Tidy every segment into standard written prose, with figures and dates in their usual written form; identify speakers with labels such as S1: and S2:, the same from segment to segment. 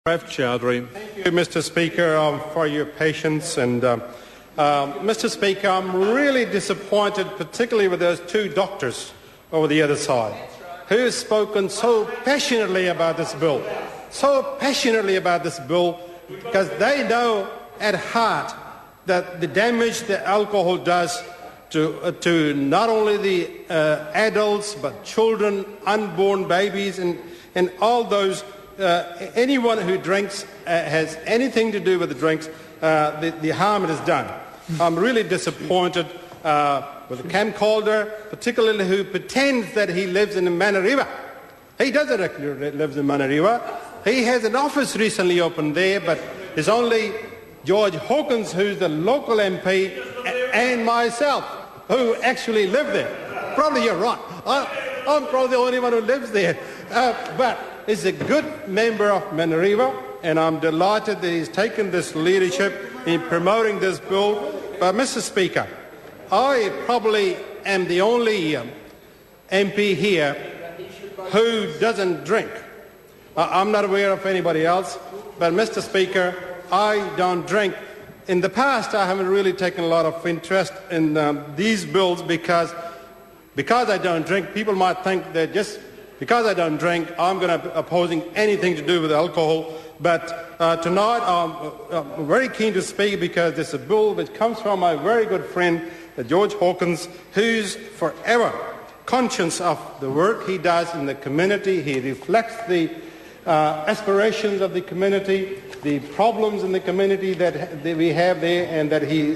S1: Thank you, Mr. Speaker, for your patience. And Mr. Speaker, I'm really disappointed, particularly with those two doctors over the other side, who have spoken so passionately about this bill, because they know at heart that the damage that alcohol does to not only the adults but children, unborn babies, and all those. Anyone who drinks, has anything to do with the drinks, the harm it has done. I'm really disappointed with Cam Calder, particularly who pretends that he lives in Manariva. He doesn't actually live in Manariva. He has an office recently opened there, but it's only George Hawkins, who's the local MP, and myself, who actually live there. Probably you're right. I'm probably the only one who lives there. But is a good member of Manariva, and I'm delighted that he's taken this leadership in promoting this bill. But, Mr. Speaker, I probably am the only MP here who doesn't drink. I'm not aware of anybody else, but, Mr. Speaker, I don't drink. In the past, I haven't really taken a lot of interest in these bills because I don't drink. People might think that just because I don't drink, I'm going to be opposing anything to do with alcohol. But tonight, I'm very keen to speak because there's a bill which comes from my very good friend, George Hawkins, who's forever conscious of the work he does in the community. He reflects the aspirations of the community, the problems in the community that we have there, and that he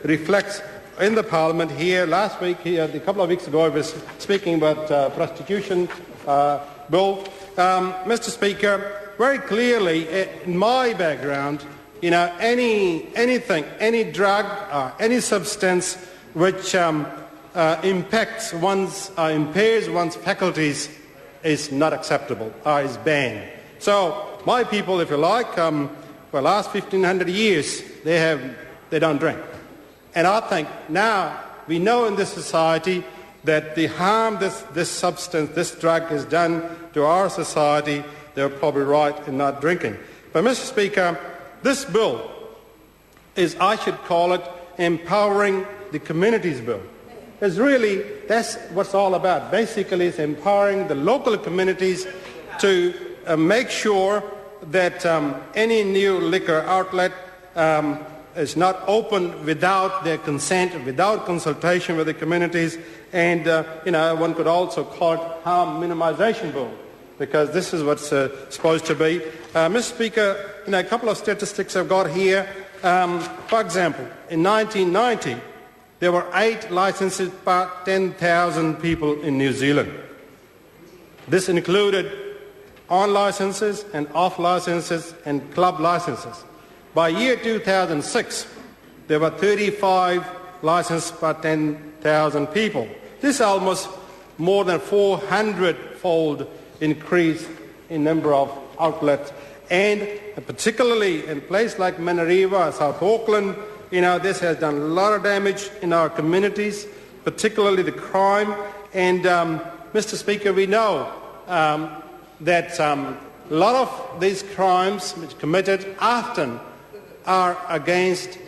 S1: reflects in the Parliament here. Last week, a couple of weeks ago, I was speaking about prostitution bill. Mr. Speaker, very clearly, in my background, anything, any drug, any substance which impairs one's faculties is not acceptable, is banned. So my people, if you like, for the last 1,500 years, they don't drink. And I think now we know in this society that the harm this substance, this drug has done to our society, they're probably right in not drinking. But, Mr. Speaker, this bill is, I should call it, empowering the communities bill. That's what it's all about. Basically, it's empowering the local communities to make sure that any new liquor outlet is not open without their consent, without consultation with the communities. And, one could also call it harm minimization bill, because this is what's supposed to be. Mr. Speaker, a couple of statistics I've got here. For example, in 1990, there were 8 licenses per 10,000 people in New Zealand. This included on licenses and off licenses and club licenses. By year 2006, there were 35 licenses per 10,000 people. This is almost more than 400-fold increase in number of outlets. And particularly in places like Manariva, South Auckland, this has done a lot of damage in our communities, particularly the crime. And, Mr. Speaker, we know that a lot of these crimes which are committed often are against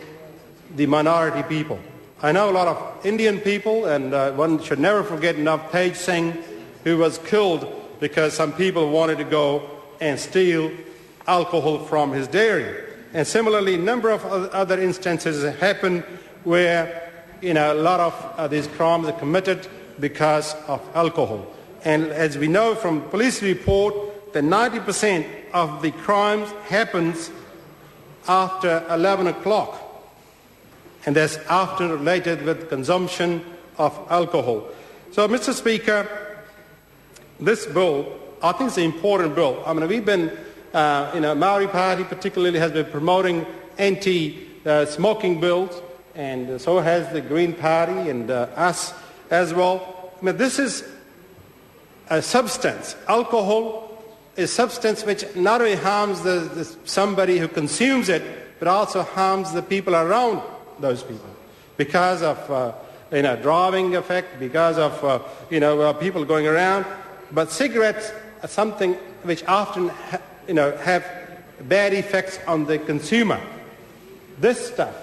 S1: the minority people. I know a lot of Indian people, and one should never forget Navtej Singh, who was killed because some people wanted to go and steal alcohol from his dairy. And similarly, a number of other instances happen where a lot of these crimes are committed because of alcohol. And as we know from police report, that 90% of the crimes happens after 11 o'clock, and that's often related with consumption of alcohol. So, Mr. Speaker, this bill, I think it's an important bill. I mean, we've been, Maori Party particularly has been promoting anti-smoking bills, and so has the Green Party and us as well. I mean, this is a substance. Alcohol is a substance which not only harms somebody who consumes it, but also harms the people around those people because of driving effect, because of people going around. But cigarettes are something which often have bad effects on the consumer. This stuff,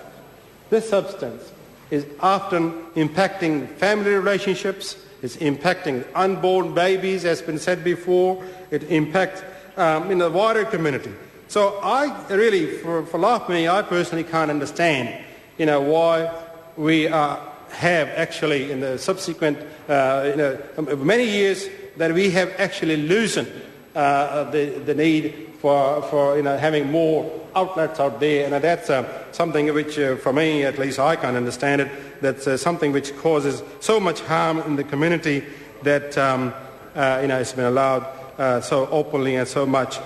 S1: this substance, is often impacting family relationships, it's impacting unborn babies, as has been said before, it impacts in the wider community. So I really, for me, I personally can't understand, why we have actually in the subsequent, many years that we have actually loosened the need for having more outlets out there, and that's something which, for me at least, I can't understand it. That's something which causes so much harm in the community that it's been allowed so openly and so much.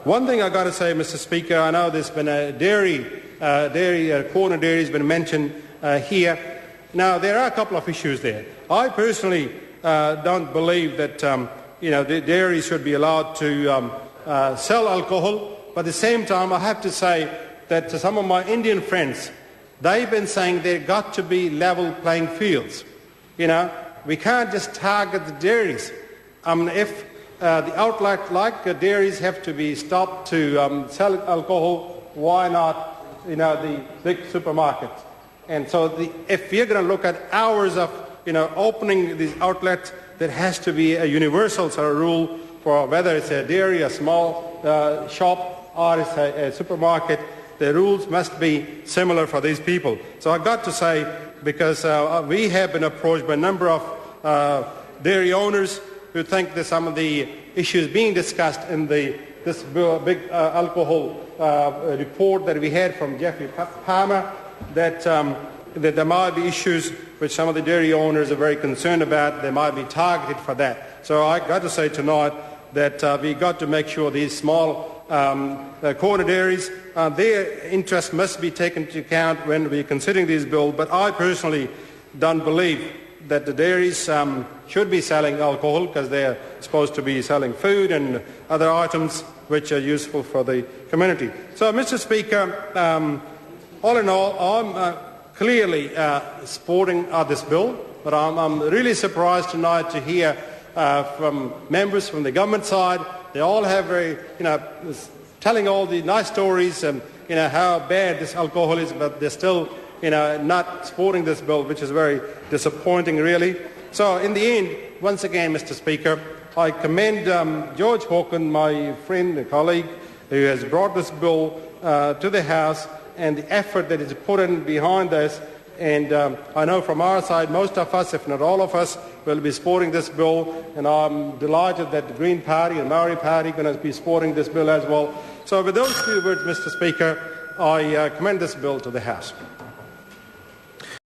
S1: One thing I got to say, Mr. Speaker, I know there's been a corner dairy has been mentioned here. Now there are a couple of issues there. I personally don't believe that the dairy should be allowed to sell alcohol, but at the same time I have to say that some of my Indian friends, they've been saying there got to be level playing fields. We can't just target the dairies. If the outlet like dairies have to be stopped to sell alcohol, why not the big supermarkets? And so if we're going to look at hours of opening these outlets, there has to be a universal sort of rule for whether it's a dairy, a small shop, or it's a supermarket. The rules must be similar for these people. So I've got to say, because we have been approached by a number of dairy owners who think that some of the issues being discussed in this big alcohol report that we had from Jeffrey Palmer, that there might be issues which some of the dairy owners are very concerned about. They might be targeted for that. So I got to say tonight that we got to make sure these small corner dairies, their interest must be taken into account when we're considering this bill. But I personally don't believe that the dairies should be selling alcohol, because they're supposed to be selling food and other items which are useful for the community. So, Mr. Speaker, all in all, I'm clearly supporting this bill, but I'm really surprised tonight to hear from members from the government side. They all have very, telling all the nice stories and how bad this alcohol is, but they're still not supporting this bill, which is very disappointing, really. So in the end, once again, Mr. Speaker, I commend George Hawken, my friend and colleague, who has brought this bill to the House, and the effort that is put in behind this. And I know from our side, most of us, if not all of us, will be supporting this bill. And I'm delighted that the Green Party and Maori Party are going to be supporting this bill as well. So with those few words, Mr. Speaker, I commend this bill to the House.